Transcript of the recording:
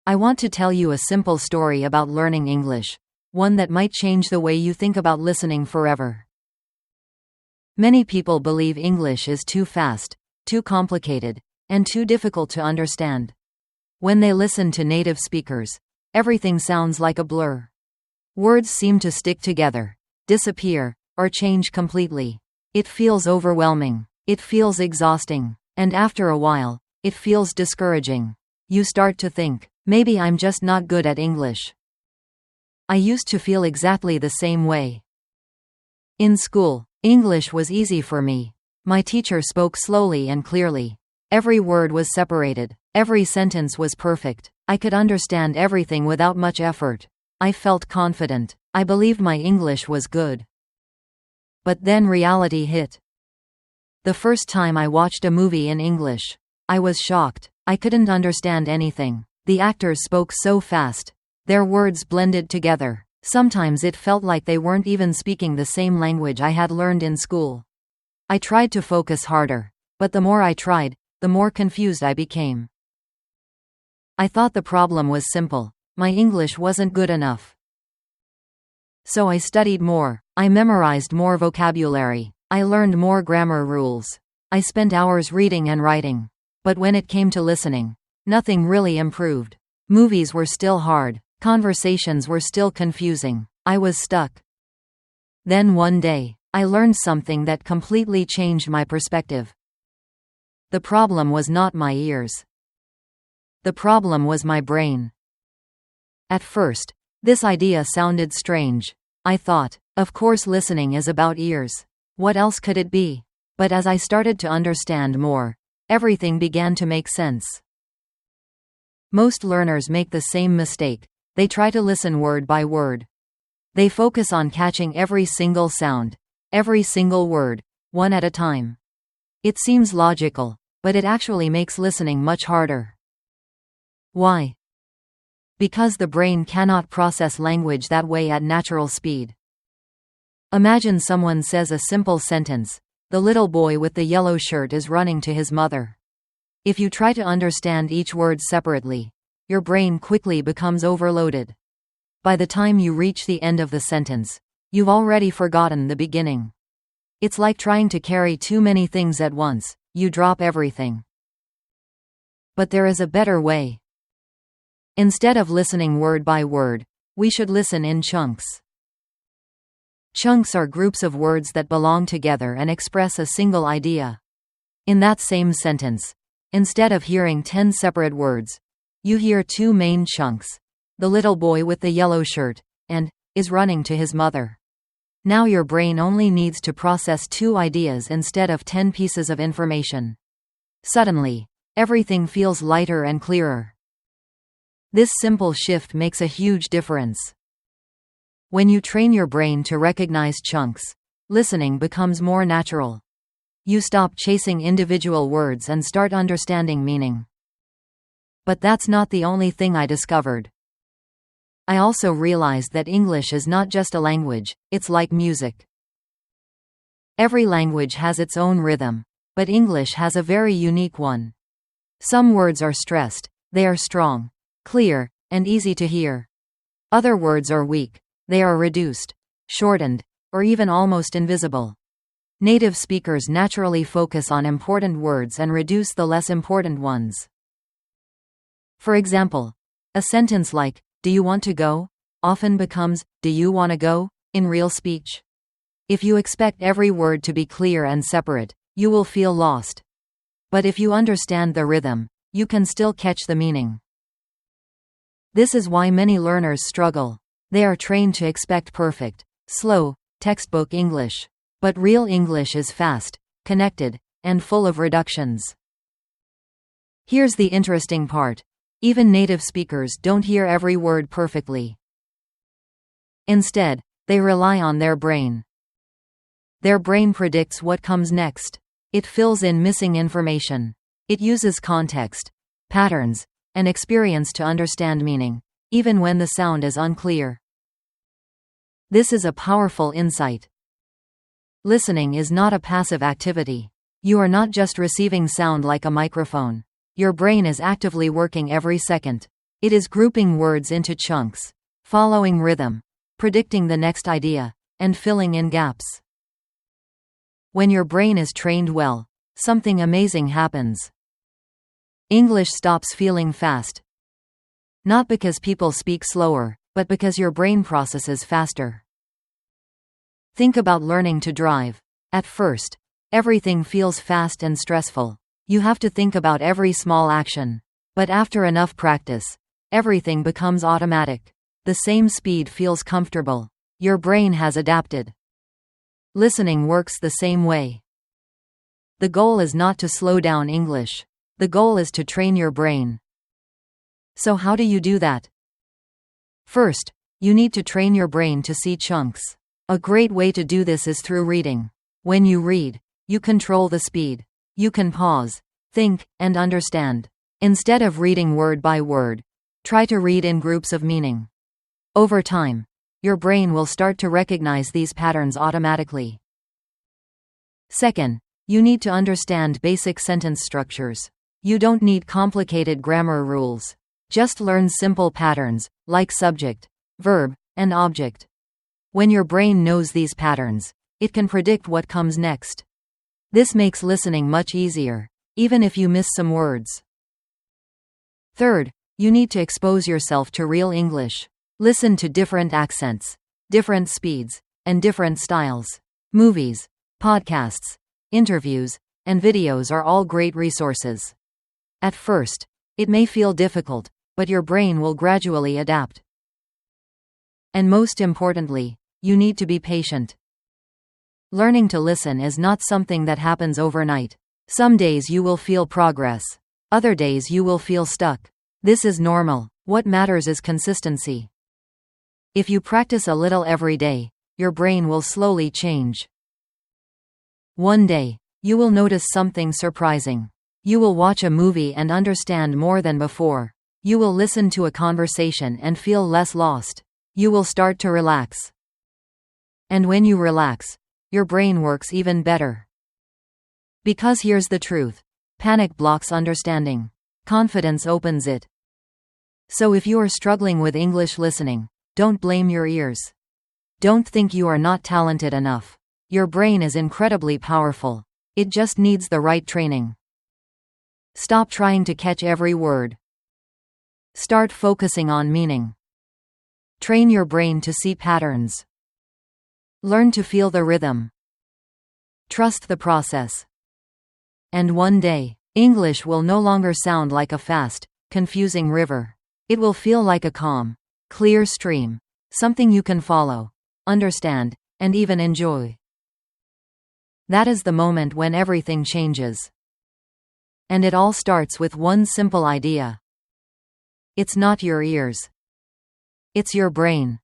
I want to tell you a simple story about learning English, one that might change the way you think about listening forever. Many people believe English is too fast, too complicated, and too difficult to understand. When they listen to native speakers, everything sounds like a blur. Words seem to stick together, disappear, or change completely. It feels overwhelming. It feels exhausting. And after a while, it feels discouraging. You start to think, maybe I'm just not good at English. I used to feel exactly the same way. In school, English was easy for me. My teacher spoke slowly and clearly. Every word was separated. Every sentence was perfect. I could understand everything without much effort. I felt confident. I believed my English was good. But then reality hit. The first time I watched a movie in English, I was shocked. I couldn't understand anything. The actors spoke so fast. Their words blended together. Sometimes it felt like they weren't even speaking the same language I had learned in school. I tried to focus harder, but the more I tried, the more confused I became. I thought the problem was simple. My English wasn't good enough. So I studied more. I memorized more vocabulary. I learned more grammar rules. I spent hours reading and writing. But when it came to listening, nothing really improved. Movies were still hard. Conversations were still confusing. I was stuck. Then one day, I learned something that completely changed my perspective. The problem was not my ears. The problem was my brain. At first, this idea sounded strange. I thought, of course listening is about ears. What else could it be? But as I started to understand more, everything began to make sense. Most learners make the same mistake. They try to listen word by word. They focus on catching every single sound, every single word, one at a time. It seems logical, but it actually makes listening much harder. Why? Because the brain cannot process language that way at natural speed. Imagine someone says a simple sentence, "The little boy with the yellow shirt is running to his mother." If you try to understand each word separately, your brain quickly becomes overloaded. By the time you reach the end of the sentence, you've already forgotten the beginning. It's like trying to carry too many things at once. You drop everything. But there is a better way. Instead of listening word by word, we should listen in chunks. Chunks are groups of words that belong together and express a single idea. In that same sentence, instead of hearing 10 separate words, you hear two main chunks: the little boy with the yellow shirt, and is running to his mother. Now your brain only needs to process 2 ideas instead of 10 pieces of information. Suddenly, everything feels lighter and clearer. This simple shift makes a huge difference. When you train your brain to recognize chunks, listening becomes more natural. You stop chasing individual words and start understanding meaning. But that's not the only thing I discovered. I also realized that English is not just a language, it's like music. Every language has its own rhythm, but English has a very unique one. Some words are stressed, they are strong, clear, and easy to hear. Other words are weak, they are reduced, shortened, or even almost invisible. Native speakers naturally focus on important words and reduce the less important ones. For example, a sentence like, "Do you want to go?" often becomes, "Do you want to go?" in real speech. If you expect every word to be clear and separate, you will feel lost. But if you understand the rhythm, you can still catch the meaning. This is why many learners struggle. They are trained to expect perfect, slow, textbook English. But real English is fast, connected, and full of reductions. Here's the interesting part. Even native speakers don't hear every word perfectly. Instead, they rely on their brain. Their brain predicts what comes next. It fills in missing information. It uses context, patterns, and experience to understand meaning, even when the sound is unclear. This is a powerful insight. Listening is not a passive activity. You are not just receiving sound like a microphone. Your brain is actively working every second. It is grouping words into chunks, following rhythm, predicting the next idea, and filling in gaps. When your brain is trained well, something amazing happens. English stops feeling fast. Not because people speak slower, but because your brain processes faster. Think about learning to drive. At first, everything feels fast and stressful. You have to think about every small action. But after enough practice, everything becomes automatic. The same speed feels comfortable. Your brain has adapted. Listening works the same way. The goal is not to slow down English. The goal is to train your brain. So how do you do that? First, you need to train your brain to see chunks. A great way to do this is through reading. When you read, you control the speed. You can pause, think, and understand. Instead of reading word by word, try to read in groups of meaning. Over time, your brain will start to recognize these patterns automatically. Second, you need to understand basic sentence structures. You don't need complicated grammar rules. Just learn simple patterns, like subject, verb, and object. When your brain knows these patterns, it can predict what comes next. This makes listening much easier, even if you miss some words. Third, you need to expose yourself to real English. Listen to different accents, different speeds, and different styles. Movies, podcasts, interviews, and videos are all great resources. At first, it may feel difficult, but your brain will gradually adapt. And most importantly, you need to be patient. Learning to listen is not something that happens overnight. Some days you will feel progress. Other days you will feel stuck. This is normal. What matters is consistency. If you practice a little every day, your brain will slowly change. One day, you will notice something surprising. You will watch a movie and understand more than before. You will listen to a conversation and feel less lost. You will start to relax. And when you relax, your brain works even better. Because here's the truth: panic blocks understanding. Confidence opens it. So if you are struggling with English listening, don't blame your ears. Don't think you are not talented enough. Your brain is incredibly powerful. It just needs the right training. Stop trying to catch every word. Start focusing on meaning. Train your brain to see patterns. Learn to feel the rhythm. Trust the process. And one day, English will no longer sound like a fast, confusing river. It will feel like a calm, clear stream, something you can follow, understand, and even enjoy. That is the moment when everything changes. And it all starts with one simple idea. It's not your ears. It's your brain.